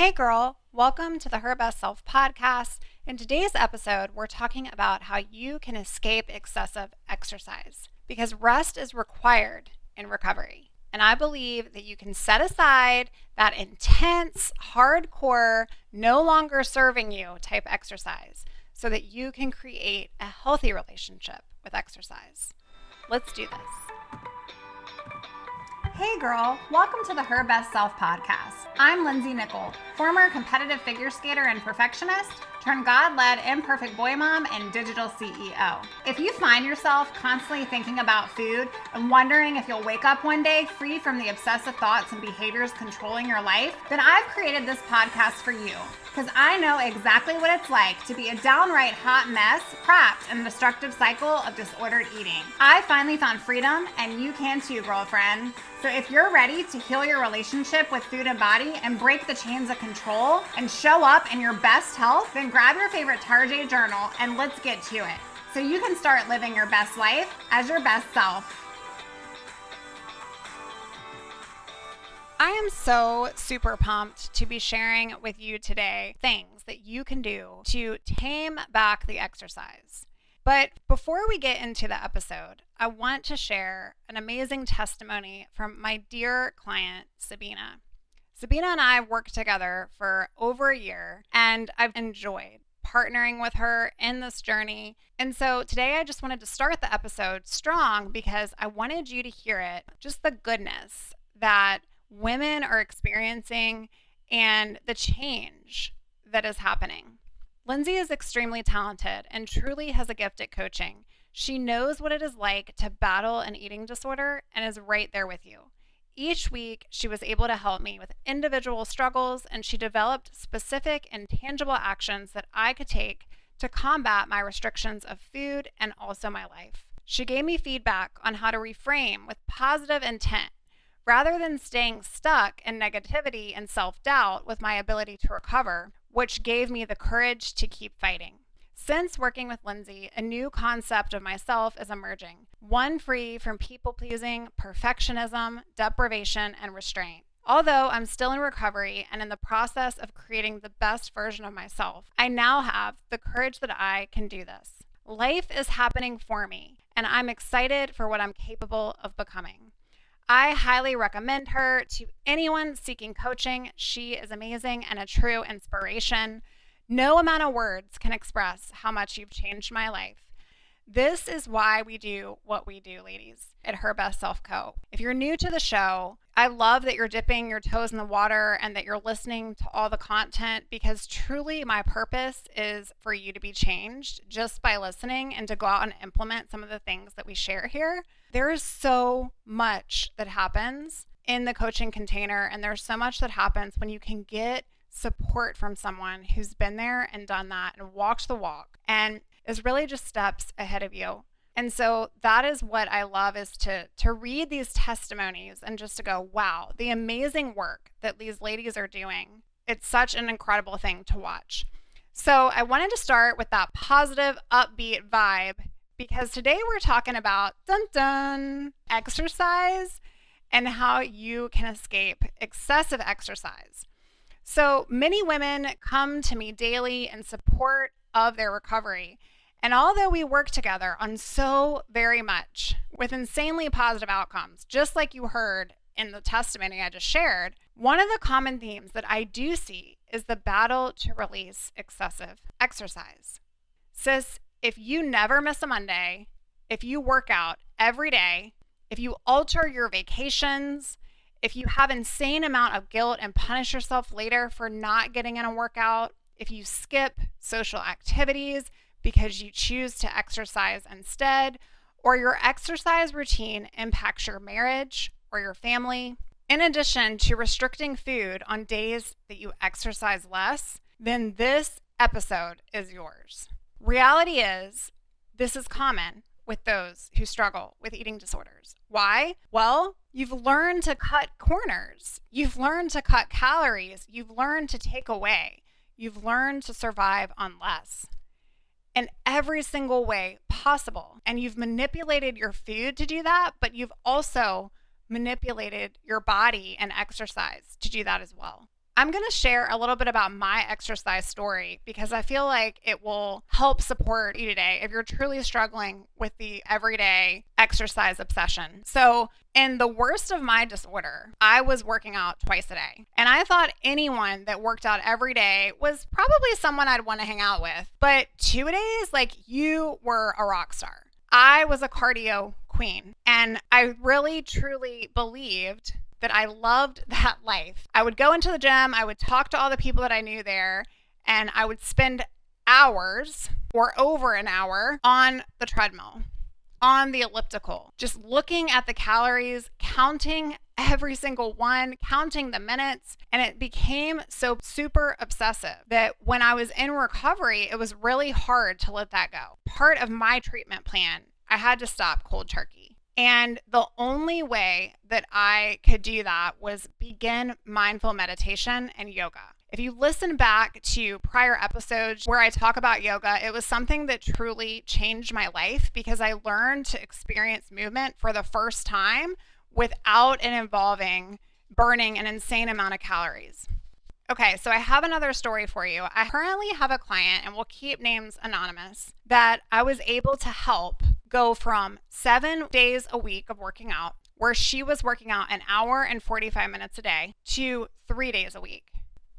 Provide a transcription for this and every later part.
Hey girl, welcome to the Her Best Self podcast. In today's episode, we're talking about how you can escape excessive exercise because rest is required in recovery. And I believe that you can set aside that intense, hardcore, no longer serving you type exercise so that you can create a healthy relationship with exercise. Let's do this. Hey girl, welcome to the Her Best Self podcast. I'm Lindsay Nickel, former competitive figure skater and perfectionist, turned God-led imperfect boy mom and digital CEO. If you find yourself constantly thinking about food and wondering if you'll wake up one day free from the obsessive thoughts and behaviors controlling your life, then I've created this podcast for you because I know exactly what it's like to be a downright hot mess trapped in a destructive cycle of disordered eating. I finally found freedom, and you can too, girlfriend. So if you're ready to heal your relationship with food and body and break the chains of control and show up in your best health, then grab your favorite Tarjay journal and let's get to it so you can start living your best life as your best self. I am so super pumped to be sharing with you today things that you can do to tame back the exercise. But before we get into the episode, I want to share an amazing testimony from my dear client, Sabina. Sabina and I have worked together for over a year, and I've enjoyed partnering with her in this journey. And so today I just wanted to start the episode strong because I wanted you to hear it, just the goodness that women are experiencing and the change that is happening. Lindsay is extremely talented and truly has a gift at coaching. She knows what it is like to battle an eating disorder and is right there with you. Each week, she was able to help me with individual struggles, and she developed specific and tangible actions that I could take to combat my restrictions of food and also my life. She gave me feedback on how to reframe with positive intent rather than staying stuck in negativity and self-doubt with my ability to recover, which gave me the courage to keep fighting. Since working with Lindsay, a new concept of myself is emerging, one free from people-pleasing, perfectionism, deprivation, and restraint. Although I'm still in recovery and in the process of creating the best version of myself, I now have the courage that I can do this. Life is happening for me, and I'm excited for what I'm capable of becoming. I highly recommend her to anyone seeking coaching. She is amazing and a true inspiration. No amount of words can express how much you've changed my life. This is why we do what we do, ladies, at Her Best Self Co. If you're new to the show, I love that you're dipping your toes in the water and that you're listening to all the content, because truly my purpose is for you to be changed just by listening and to go out and implement some of the things that we share here. There is so much that happens in the coaching container, and there's so much that happens when you can get support from someone who's been there and done that and walked the walk and is really just steps ahead of you. And so that is what I love, is to read these testimonies and just to go, wow, the amazing work that these ladies are doing. It's such an incredible thing to watch. So I wanted to start with that positive, upbeat vibe because today we're talking about exercise and how you can escape excessive exercise. So many women come to me daily in support of their recovery. And although we work together on so very much with insanely positive outcomes, just like you heard in the testimony I just shared, one of the common themes that I do see is the battle to release excessive exercise. Sis, if you never miss a Monday, if you work out every day, if you alter your vacations, if you have insane amount of guilt and punish yourself later for not getting in a workout, if you skip social activities because you choose to exercise instead, or your exercise routine impacts your marriage or your family, in addition to restricting food on days that you exercise less, then this episode is yours. Reality is, this is common with those who struggle with eating disorders. Why? Well, you've learned to cut corners. You've learned to cut calories. You've learned to take away. You've learned to survive on less in every single way possible. And you've manipulated your food to do that, but you've also manipulated your body and exercise to do that as well. I'm going to share a little bit about my exercise story because I feel like it will help support you today if you're truly struggling with the everyday exercise obsession. So, in the worst of my disorder, I was working out twice a day. And I thought anyone that worked out every day was probably someone I'd want to hang out with. But 2 days, like, you were a rock star. I was a cardio queen. And I really, truly believed that I loved that life. I would go into the gym, I would talk to all the people that I knew there, and I would spend hours or over an hour on the treadmill, on the elliptical, just looking at the calories, counting every single one, counting the minutes. And it became so super obsessive that when I was in recovery, it was really hard to let that go. Part of my treatment plan, I had to stop cold turkey. And the only way that I could do that was begin mindful meditation and yoga. If you listen back to prior episodes where I talk about yoga, it was something that truly changed my life because I learned to experience movement for the first time without it involving burning an insane amount of calories. Okay, so I have another story for you. I currently have a client, and we'll keep names anonymous, that I was able to help go from 7 days a week of working out, where she was working out an hour and 45 minutes a day, to 3 days a week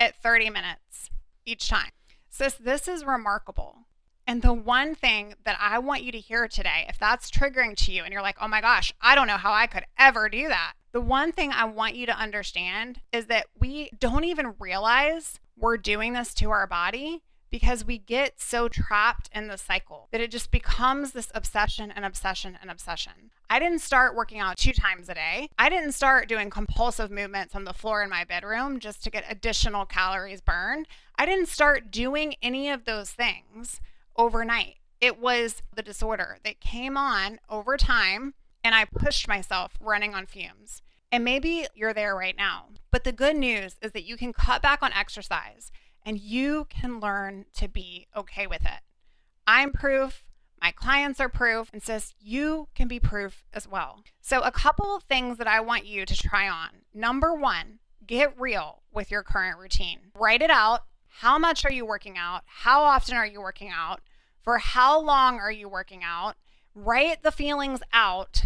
at 30 minutes each time. Sis, this is remarkable. And the one thing that I want you to hear today, if that's triggering to you and you're like, oh my gosh, I don't know how I could ever do that. The one thing I want you to understand is that we don't even realize we're doing this to our body because we get so trapped in the cycle that it just becomes this obsession and obsession and obsession. I didn't start working out 2 times a day. I didn't start doing compulsive movements on the floor in my bedroom just to get additional calories burned. I didn't start doing any of those things overnight. It was the disorder that came on over time, and I pushed myself running on fumes. And maybe you're there right now. But the good news is that you can cut back on exercise and you can learn to be okay with it. I'm proof. My clients are proof. And sis, you can be proof as well. So a couple of things that I want you to try on. Number 1, get real with your current routine. Write it out. How much are you working out? How often are you working out? For how long are you working out? Write the feelings out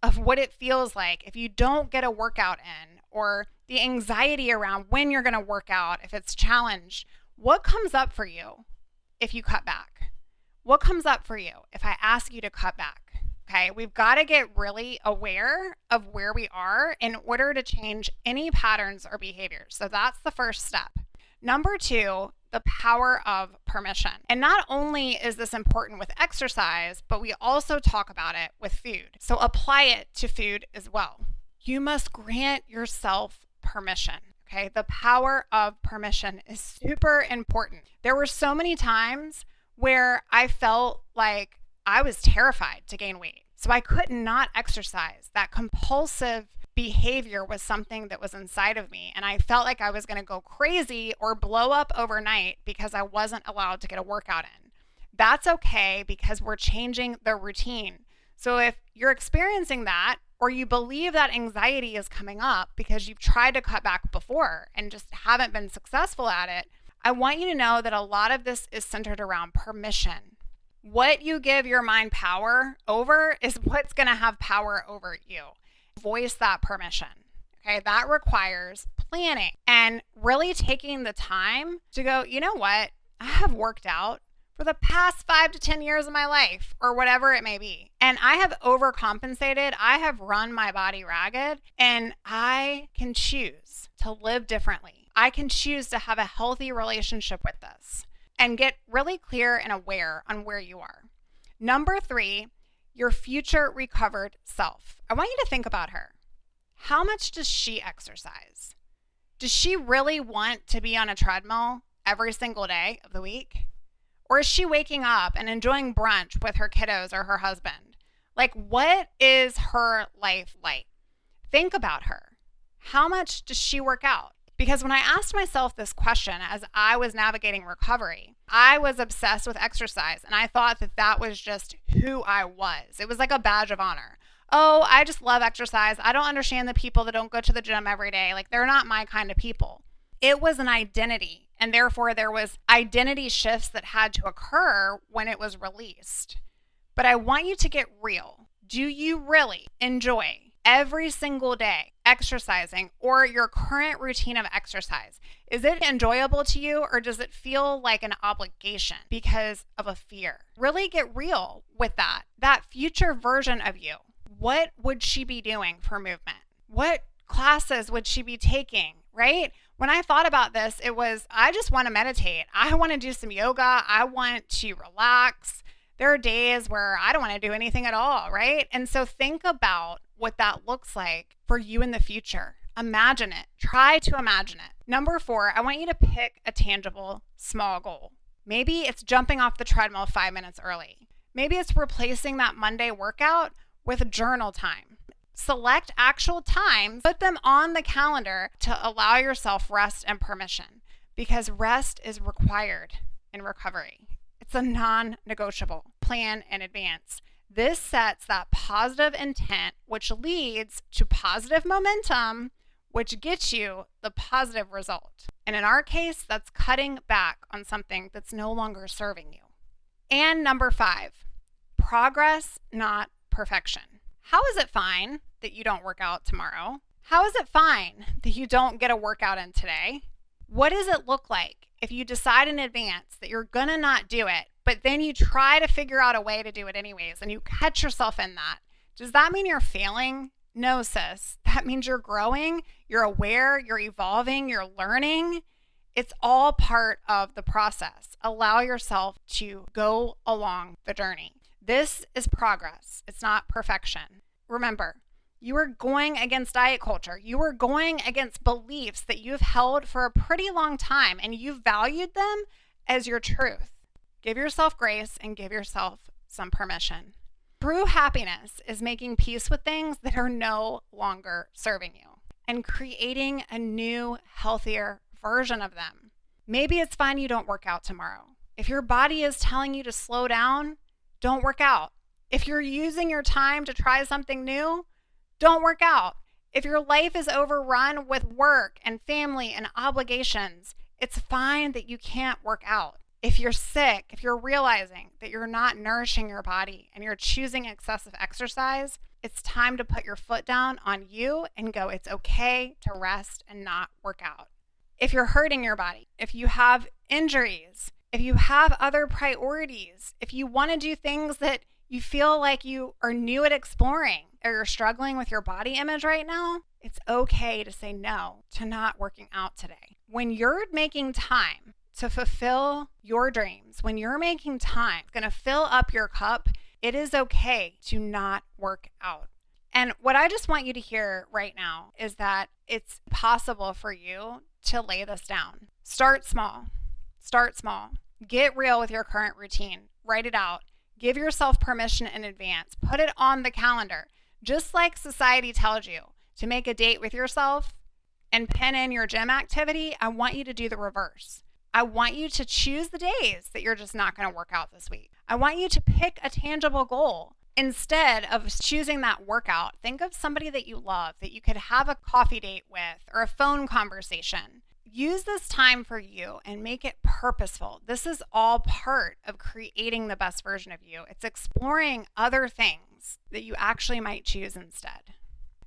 of what it feels like if you don't get a workout in, or the anxiety around when you're going to work out if it's challenged. What comes up for you if you cut back? What comes up for you if I ask you to cut back? Okay, we've got to get really aware of where we are in order to change any patterns or behaviors. So that's the first step. Number 2, the power of permission. And not only is this important with exercise, but we also talk about it with food. So apply it to food as well. You must grant yourself permission. Okay, the power of permission is super important. There were so many times where I felt like I was terrified to gain weight. So I could not exercise. That compulsive behavior was something that was inside of me. And I felt like I was going to go crazy or blow up overnight because I wasn't allowed to get a workout in. That's okay because we're changing the routine. So if you're experiencing that, or you believe that anxiety is coming up because you've tried to cut back before and just haven't been successful at it, I want you to know that a lot of this is centered around permission. What you give your mind power over is what's going to have power over you. Voice that permission. Okay, that requires planning and really taking the time to go, you know what? I have worked out for the past 5 to 10 years of my life, or whatever it may be. And I have overcompensated. I have run my body ragged, and I can choose to live differently. I can choose to have a healthy relationship with this and get really clear and aware on where you are. Number 3, your future recovered self. I want you to think about her. How much does she exercise? Does she really want to be on a treadmill every single day of the week? Or is she waking up and enjoying brunch with her kiddos or her husband? Like, what is her life like? Think about her. How much does she work out? Because when I asked myself this question as I was navigating recovery, I was obsessed with exercise, and I thought that that was just who I was. It was like a badge of honor. Oh, I just love exercise. I don't understand the people that don't go to the gym every day. Like, they're not my kind of people. It was an identity, and therefore there was identity shifts that had to occur when it was released. But I want you to get real. Do you really enjoy every single day exercising or your current routine of exercise? Is it enjoyable to you, or does it feel like an obligation because of a fear? Really get real with that. That future version of you, what would she be doing for movement? What classes would she be taking, right? When I thought about this, it was, I just want to meditate. I want to do some yoga. I want to relax. There are days where I don't want to do anything at all, right? And so think about what that looks like for you in the future. Imagine it. Try to imagine it. Number 4, I want you to pick a tangible, small goal. Maybe it's jumping off the treadmill 5 minutes early. Maybe it's replacing that Monday workout with journal time. Select actual times, put them on the calendar to allow yourself rest and permission, because rest is required in recovery. It's a non-negotiable. Plan in advance. This sets that positive intent, which leads to positive momentum, which gets you the positive result. And in our case, that's cutting back on something that's no longer serving you. And number 5, progress, not perfection. How is it fine that you don't work out tomorrow? How is it fine that you don't get a workout in today? What does it look like if you decide in advance that you're going to not do it, but then you try to figure out a way to do it anyways, and you catch yourself in that? Does that mean you're failing? No, sis. That means you're growing, you're aware, you're evolving, you're learning. It's all part of the process. Allow yourself to go along the journey. This is progress. It's not perfection. Remember, you are going against diet culture. You are going against beliefs that you've held for a pretty long time, and you've valued them as your truth. Give yourself grace and give yourself some permission. True happiness is making peace with things that are no longer serving you and creating a new, healthier version of them. Maybe it's fine you don't work out tomorrow. If your body is telling you to slow down, don't work out. If you're using your time to try something new, don't work out. If your life is overrun with work and family and obligations, it's fine that you can't work out. If you're sick, if you're realizing that you're not nourishing your body and you're choosing excessive exercise, it's time to put your foot down on you and go, it's okay to rest and not work out. If you're hurting your body, if you have injuries, if you have other priorities, if you want to do things that you feel like you are new at exploring, or you're struggling with your body image right now, it's okay to say no to not working out today. When you're making time to fulfill your dreams, when you're making time, it's going to fill up your cup, it is okay to not work out. And what I just want you to hear right now is that it's possible for you to lay this down. Start small. Start small. Get real with your current routine. Write it out. Give yourself permission in advance. Put it on the calendar. Just like society tells you to make a date with yourself and pen in your gym activity, I want you to do the reverse. I want you to choose the days that you're just not going to work out this week. I want you to pick a tangible goal. Instead of choosing that workout, think of somebody that you love, that you could have a coffee date with or a phone conversation. Use this time for you and make it purposeful. This is all part of creating the best version of you. It's exploring other things that you actually might choose instead.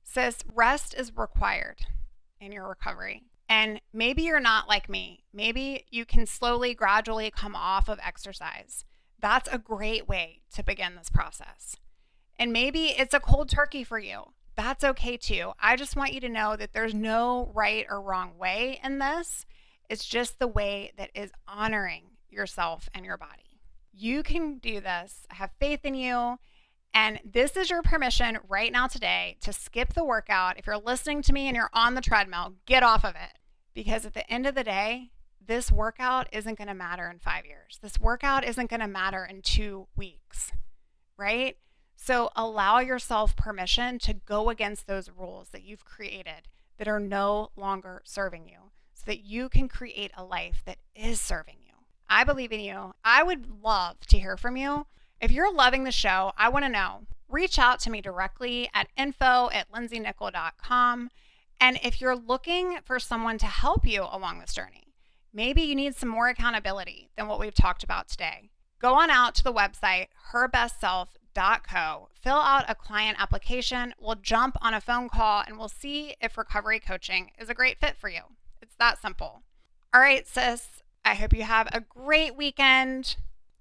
Sis, rest is required in your recovery. And maybe you're not like me. Maybe you can slowly, gradually come off of exercise. That's a great way to begin this process. And maybe it's a cold turkey for you. That's okay too. I just want you to know that there's no right or wrong way in this. It's just the way that is honoring yourself and your body. You can do this. I have faith in you. And this is your permission right now today to skip the workout. If you're listening to me and you're on the treadmill, get off of it. Because at the end of the day, this workout isn't going to matter in 5 years. This workout isn't going to matter in 2 weeks, right? So allow yourself permission to go against those rules that you've created that are no longer serving you so that you can create a life that is serving you. I believe in you. I would love to hear from you. If you're loving the show, I want to know. Reach out to me directly at info@lindsaynickel.com And if you're looking for someone to help you along this journey, maybe you need some more accountability than what we've talked about today. Go on out to the website, herbestself.co, fill out a client application, we'll jump on a phone call, and we'll see if recovery coaching is a great fit for you. It's that simple. All right, sis, I hope you have a great weekend.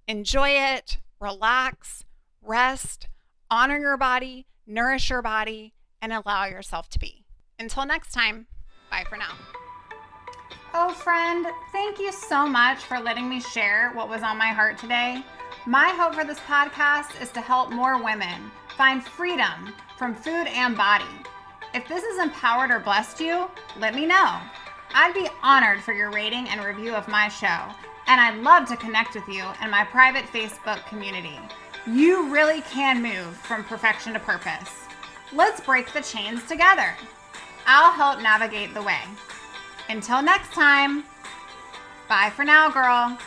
Enjoy it, relax, rest, honor your body, nourish your body, and allow yourself to be. Until next time, bye for now. Oh, friend, thank you so much for letting me share what was on my heart today. My hope for this podcast is to help more women find freedom from food and body. If this has empowered or blessed you, let me know. I'd be honored for your rating and review of my show, and I'd love to connect with you in my private Facebook community. You really can move from perfection to purpose. Let's break the chains together. I'll help navigate the way. Until next time, bye for now, girl.